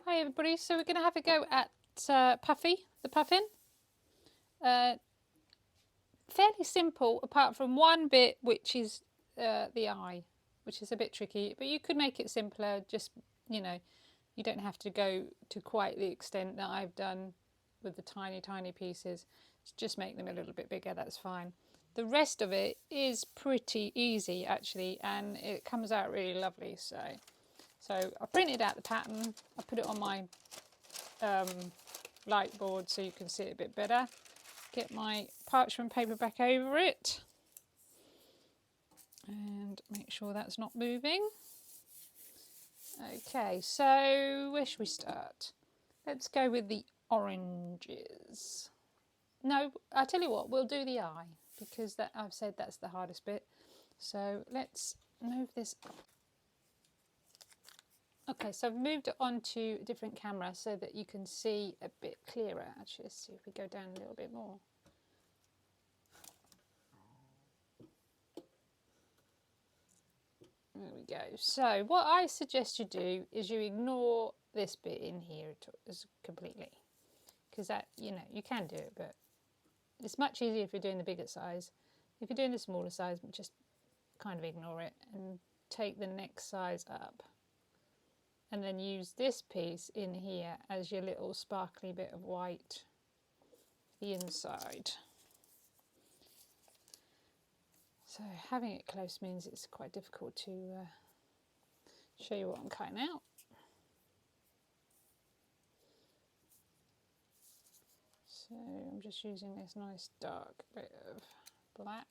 Hi everybody, so we're going to have a go at Puffy, the Puffin. Fairly simple apart from one bit which is the eye, which is a bit tricky, but you could make it simpler, just, you know, you don't have to go to quite the extent that I've done with the tiny pieces. Just make them a little bit bigger, that's fine. The rest of it is pretty easy actually, and it comes out really lovely. So I printed out the pattern, I put it on my light board so you can see it a bit better. Get my parchment paper back over it and make sure that's not moving. Okay, so where should we start? Let's go with the oranges. No, I'll tell you what, we'll do the eye because that I've said that's the hardest bit. So let's move this up. Okay, so I've moved it onto a different camera so that you can see a bit clearer. Actually, let's see if we go down a little bit more. There we go. So what I suggest you do is you ignore this bit in here completely, because that, you know, you can do it, but it's much easier if you're doing the bigger size. If you're doing the smaller size, just kind of ignore it and take the next size up, and then use this piece in here as your little sparkly bit of white, the inside. So having it close means it's quite difficult to show you what I'm cutting out. So I'm just using this nice dark bit of black.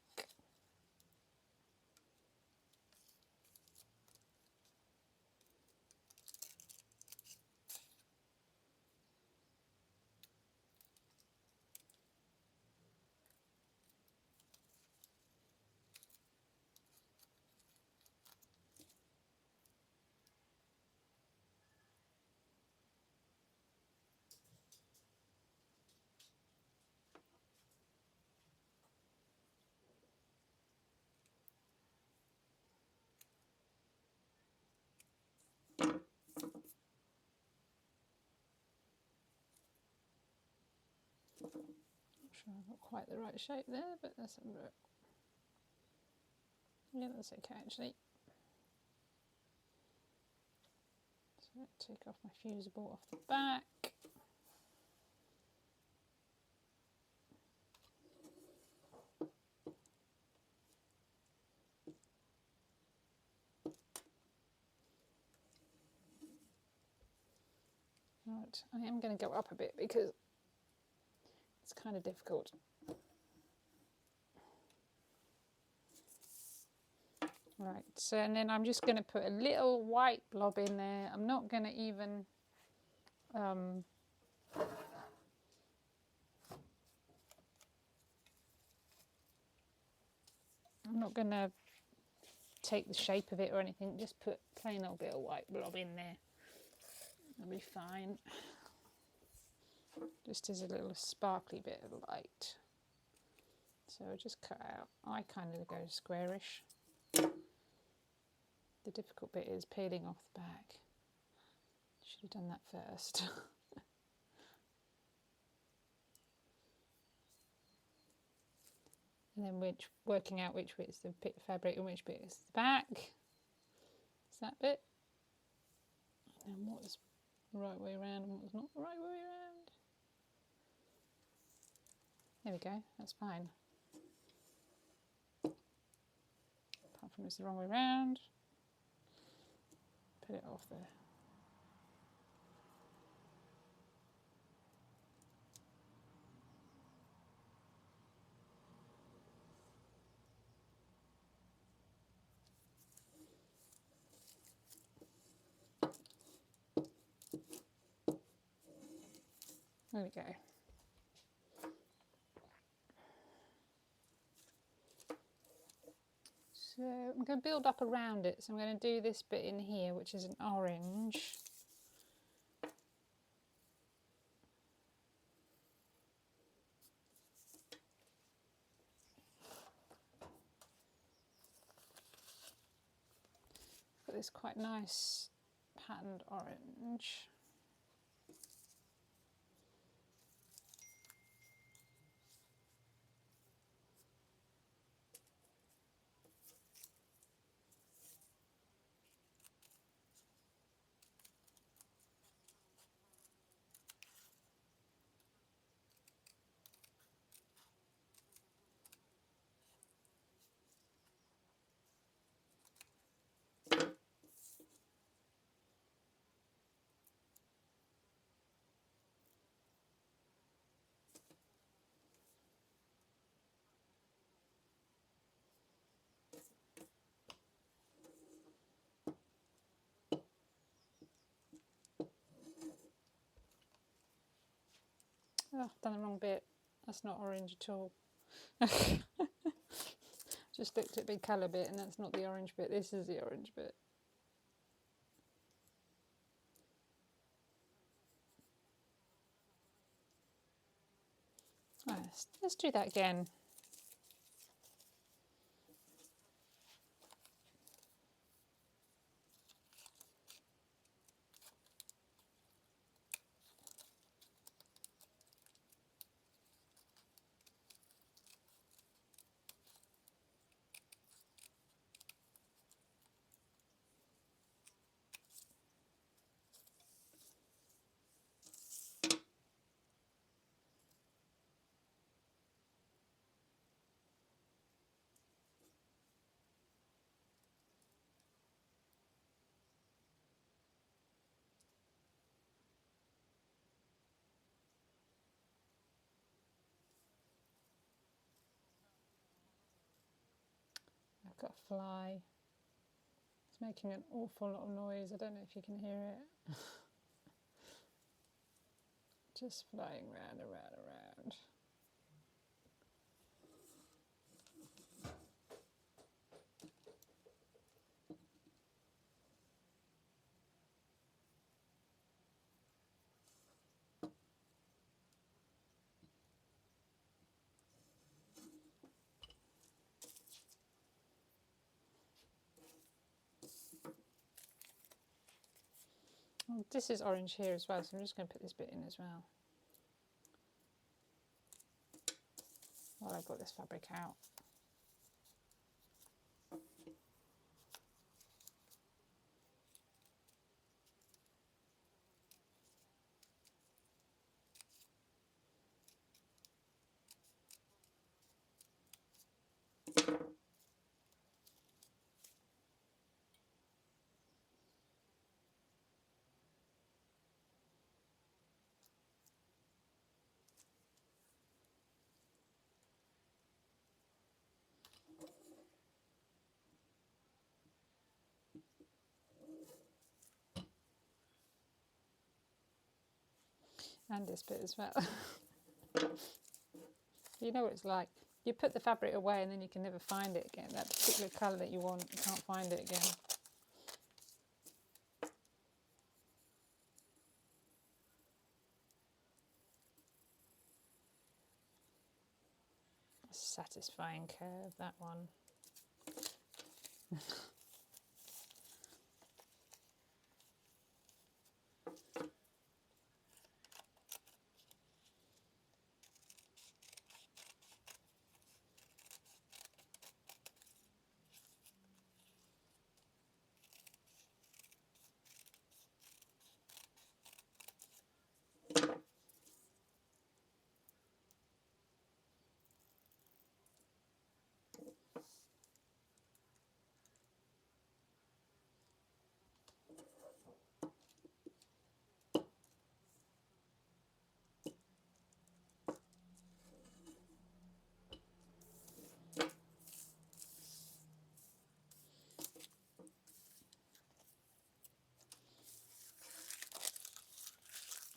Not sure I've got quite the right shape there, but let's have a look. Yeah, that's okay actually. So take off my fusible off the back. Right, I am going to go up a bit because it's kind of difficult. Right, so and then I'm just going to put a little white blob in there. I'm not going to even I'm not going to take the shape of it or anything, just put plain old bit of white blob in there. That'll be fine. Just as a little sparkly bit of light. So I'll just cut out. I kind of go squarish. The difficult bit is peeling off the back. Should have done that first. And then working out which bit is the fabric and which bit is the back. Is that bit? And what is the right way around and what is not the right way around. There we go, that's fine. Apart from it's the wrong way around. Put it off there. There we go. So I'm going to build up around it. So I'm going to do this bit in here, which is an orange. Got this quite nice patterned orange. Oh, I've done the wrong bit. That's not orange at all. Just looked at the colour bit and that's not the orange bit. This is the orange bit. Right, let's do that again. I've got a fly. It's making an awful lot of noise. I don't know if you can hear it. Just flying round and round and round. Well, this is orange here as well, so I'm just going to put this bit in as well. While I've got this fabric out. And this bit as well. You know what it's like. You put the fabric away and then you can never find it again. That particular colour that you want, you can't find it again. Satisfying curve, that one.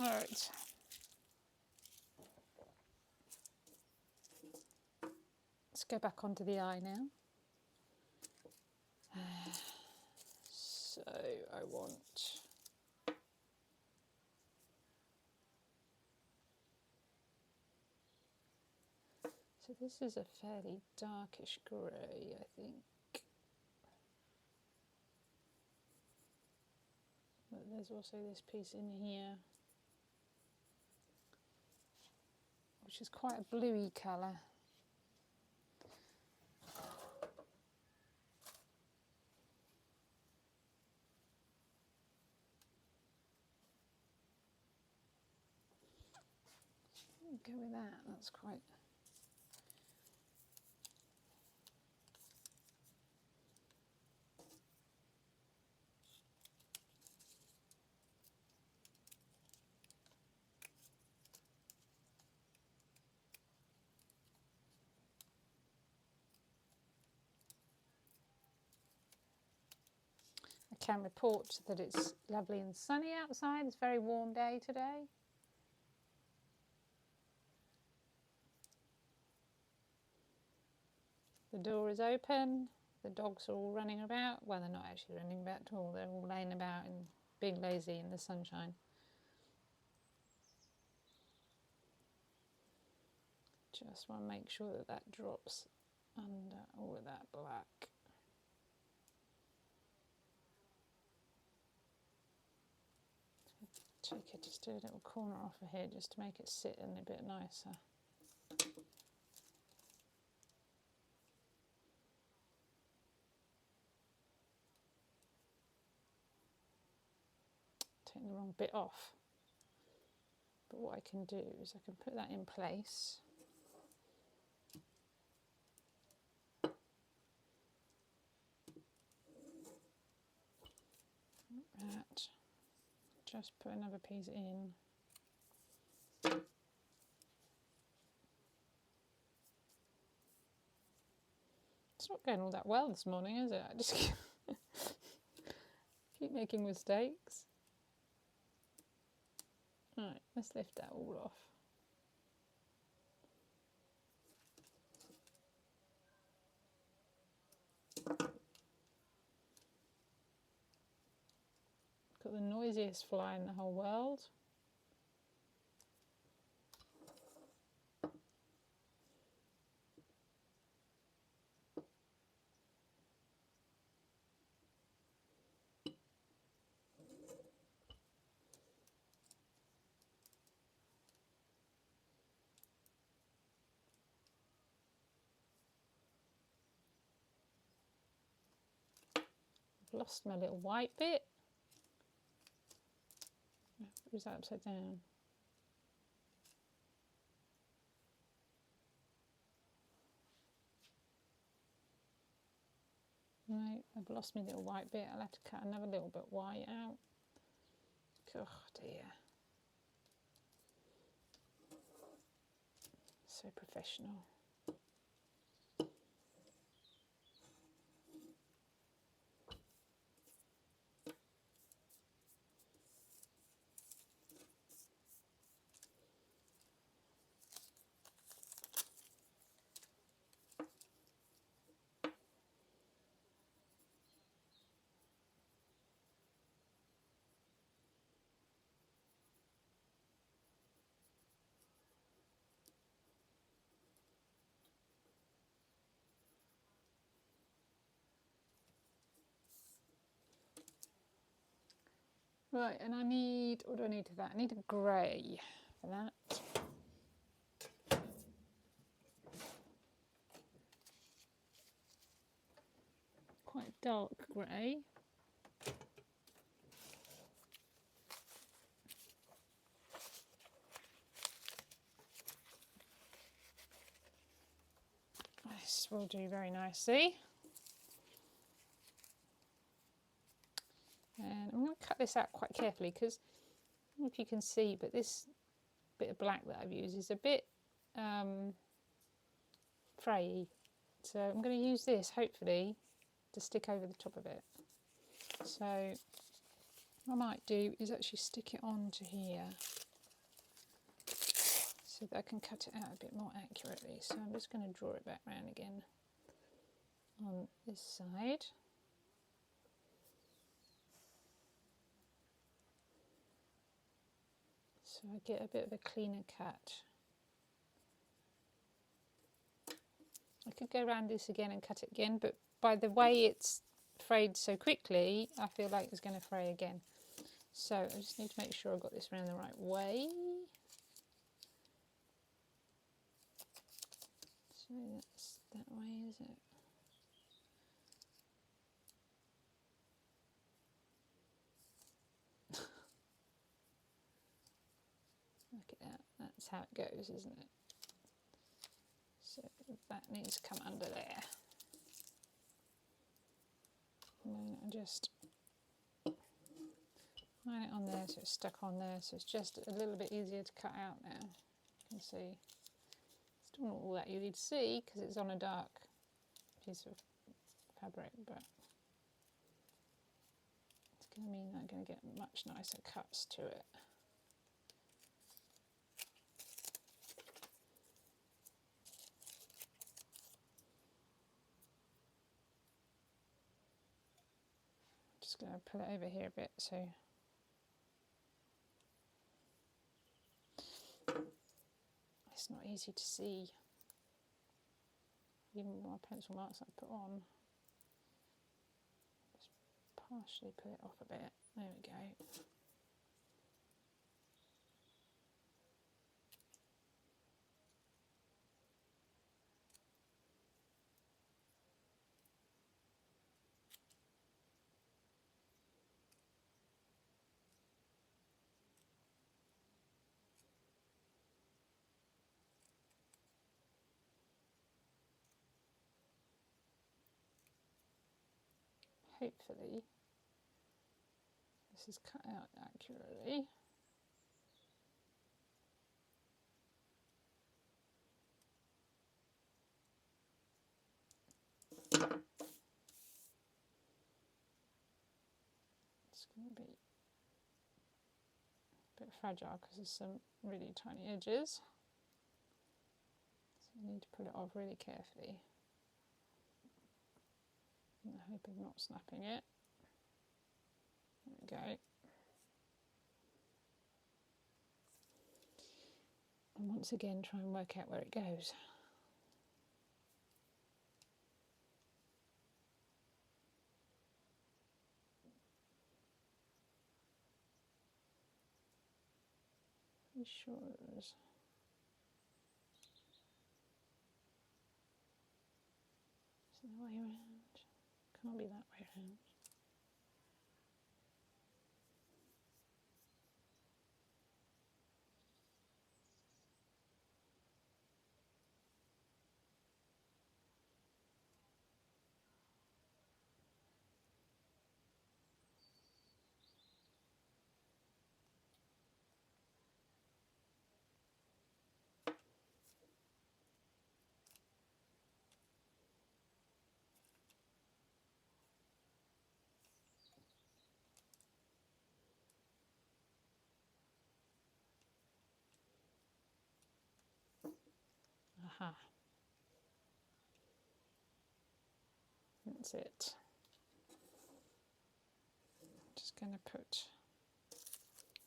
All right. Let's go back onto the eye now. So I want so this is a fairly darkish grey, I think. But there's also this piece in here, which is quite a bluey colour. Go with that, that's quite... I can report that it's lovely and sunny outside. It's a very warm day today. door is open, the dogs are all running about. Well, they're not actually running about at all, they're all laying about and being lazy in the sunshine. Just want to make sure that that drops under all of that black. Take it, just do a little corner off of here just to make it sit in a bit nicer. Take the wrong bit off. But what I can do is I can put that in place. That. Just put another piece in. It's not going all that well this morning, is it? I just keep making mistakes. Right, let's lift that all off. Got the noisiest fly in the whole world. I've lost my little white bit. Was that upside down? No, I've lost my little white bit. I'll have to cut another little bit white out. Oh dear. So professional. Right, and I need, what do I need for that? I need a grey for that. Quite dark grey. This will do very nicely. And I'm going to cut this out quite carefully because I don't know if you can see, but this bit of black that I've used is a bit frayy. So I'm going to use this, hopefully, to stick over the top of it. So what I might do is actually stick it onto here so that I can cut it out a bit more accurately. So I'm just going to draw it back round again on this side. So I get a bit of a cleaner cut. I could go around this again and cut it again, but by the way it's frayed so quickly, I feel like it's going to fray again. So I just need to make sure I've got this around the right way. So that's that way, is it? Look at that, that's how it goes, isn't it? So that needs to come under there. And then I just line it on there so it's stuck on there, so it's just a little bit easier to cut out now. You can see. Still not all that easy to see because it's on a dark piece of fabric, but it's going to mean I'm going to get much nicer cuts to it. going to pull it over here a bit so it's not easy to see, even with my pencil marks I put on. Just partially pull it off a bit. There we go. Hopefully this is cut out accurately. It's going to be a bit fragile because there's some really tiny edges, so you need to pull it off really carefully in the hope of not snapping it. There we go. And once again try and work out where it goes. Pretty sure it was. Is it the way around? Can't be that way around. Aha. That's it. Just going to put,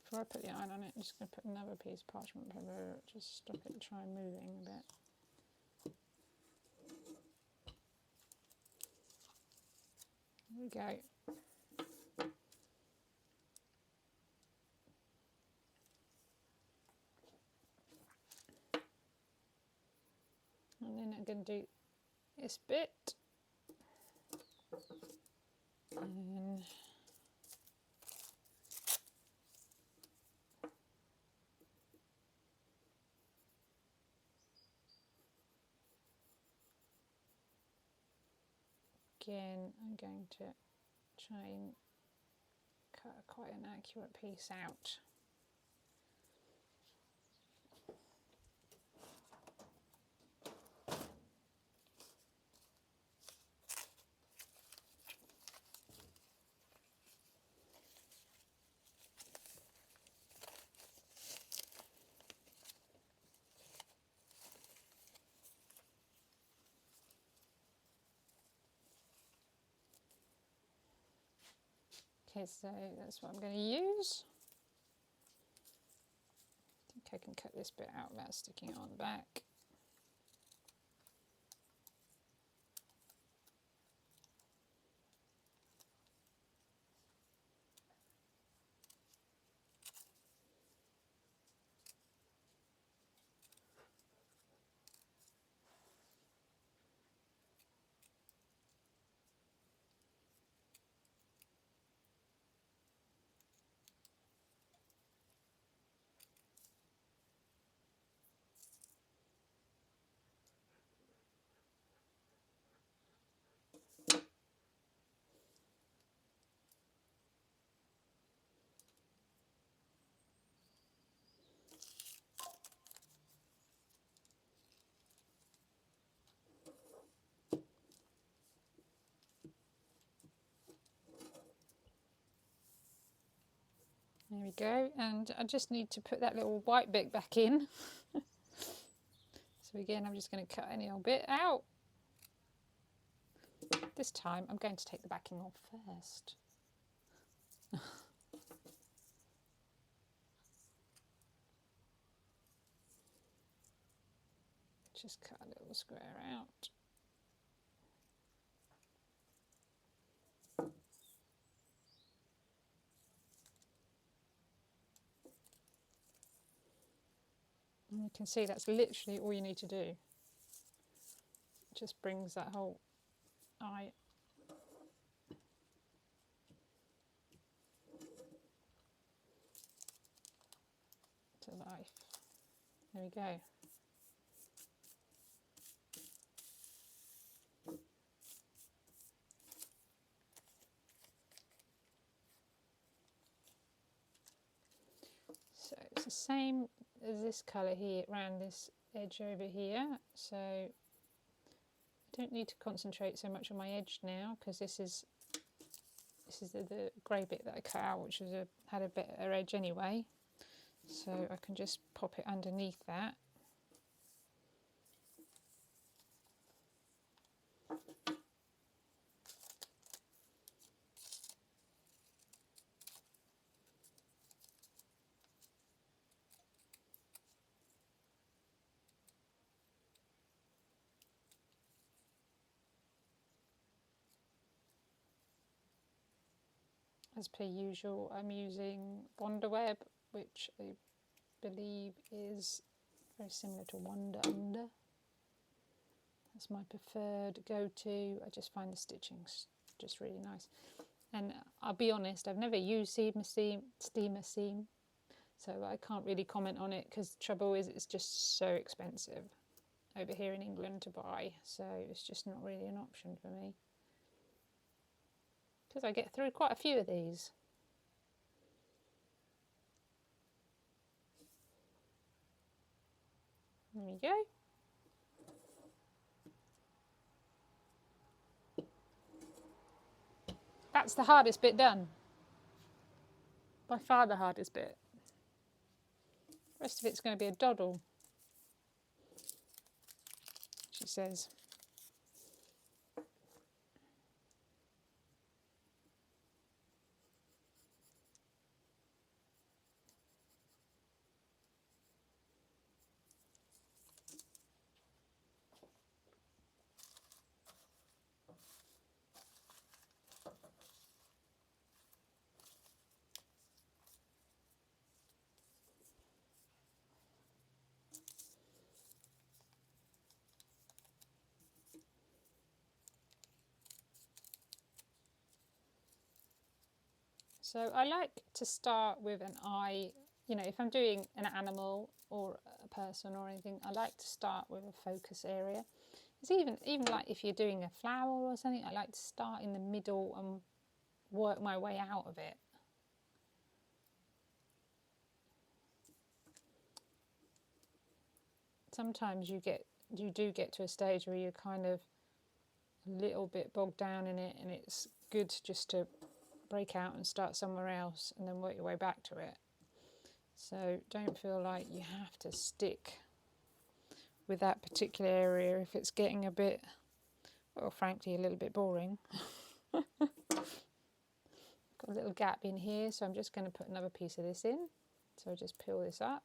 before I put the iron on it, I'm just going to put another piece of parchment paper, just stop it try moving a bit. There we go. And then I'm going to do this bit. And again, I'm going to try and cut quite an accurate piece out. Okay, so that's what I'm going to use. I think I can cut this bit out without sticking it on the back. There we go, and I just need to put that little white bit back in. So again, I'm just going to cut any old bit out. This time I'm going to take the backing off first. just cut a little square out. And you can see that's literally all you need to do. It just brings that whole eye to life. There we go. So it's the same as this colour here around this edge over here. So I don't need to concentrate so much on my edge now, because this is the grey bit that I cut out, which had a better edge anyway. So I can just pop it underneath that. As per usual, I'm using Wonderweb, which I believe is very similar to Wonder Under. That's my preferred go-to. I just find the stitching's just really nice. And I'll be honest, I've never used steamer seam, so I can't really comment on it, because the trouble is it's just so expensive over here in England to buy, so it's just not really an option for me, because I get through quite a few of these. There we go. That's the hardest bit done. By far the hardest bit. The rest of it's going to be a doddle, she says. So I like to start with an eye, you know, if I'm doing an animal or a person or anything, I like to start with a focus area. It's even like if you're doing a flower or something, I like to start in the middle and work my way out of it. Sometimes you do get to a stage where you're kind of a little bit bogged down in it, and it's good just to break out and start somewhere else and then work your way back to it. So don't feel like you have to stick with that particular area if it's getting a bit, well, frankly, a little bit boring. Got a little gap in here, so I'm just going to put another piece of this in. So I just peel this up.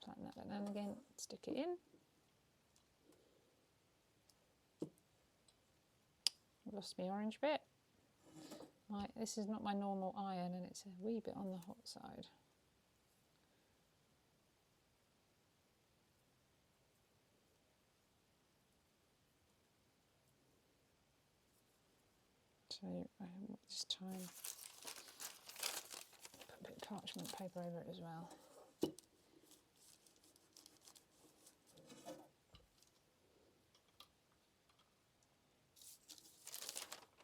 Flatten that and then again, stick it in. Lost my orange bit. Right, this is not my normal iron, and it's a wee bit on the hot side. So this time put a bit of parchment paper over it as well.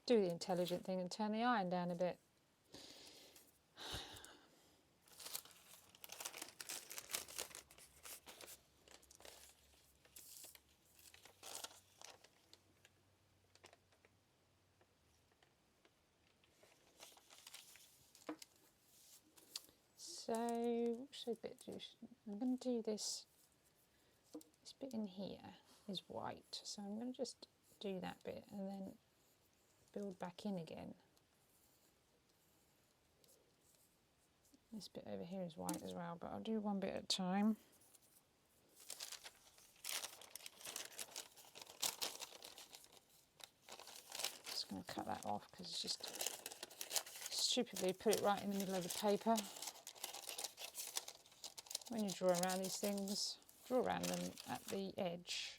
Do the intelligent thing and turn the iron down a bit. So what should I do? I'm going to do this bit in here is white, so I'm going to just do that bit and then build back in again. This bit over here is white as well, but I'll do one bit at a time. Just going to cut that off because it's just stupidly put it right in the middle of the paper. When you draw around these things, draw around them at the edge.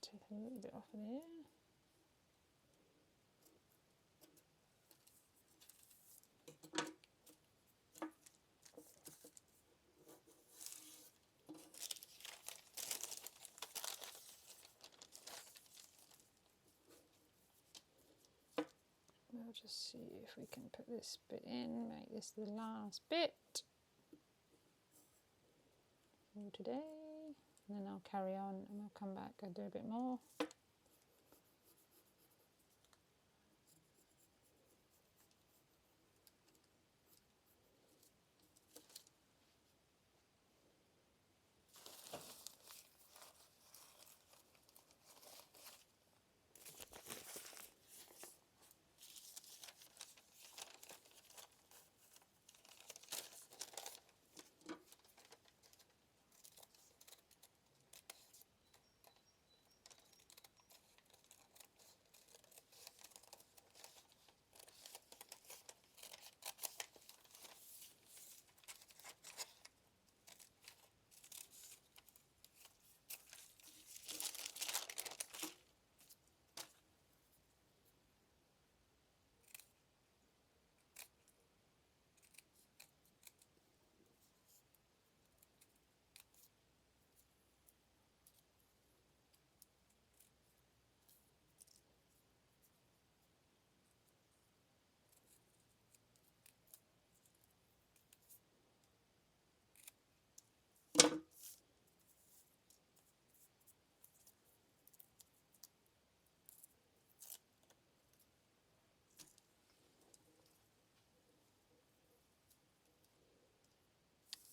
Take a little bit off of there. We'll just see if we can put this bit in, make this the last bit for today, and then I'll carry on and I'll come back and do a bit more.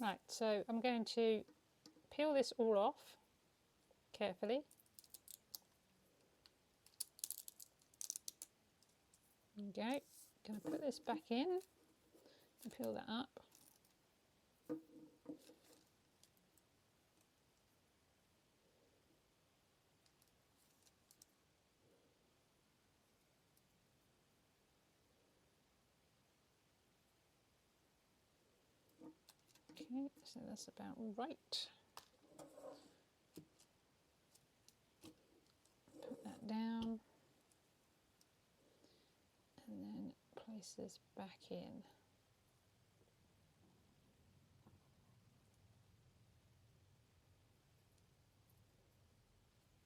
Right, so I'm going to peel this all off carefully. There we go. Going to put this back in and peel that up. Okay, so that's about right. Put that down and then place this back in.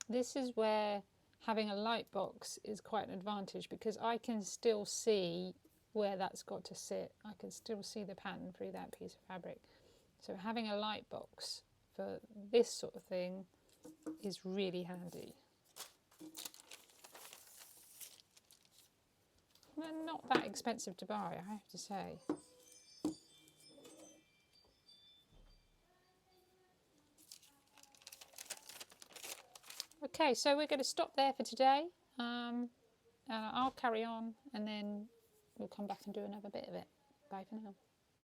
This is where having a light box is quite an advantage, because I can still see where that's got to sit. I can still see the pattern through that piece of fabric. So having a light box for this sort of thing is really handy. They're not that expensive to buy, I have to say. Okay, so we're going to stop there for today. I'll carry on and then we'll come back and do another bit of it. Bye for now.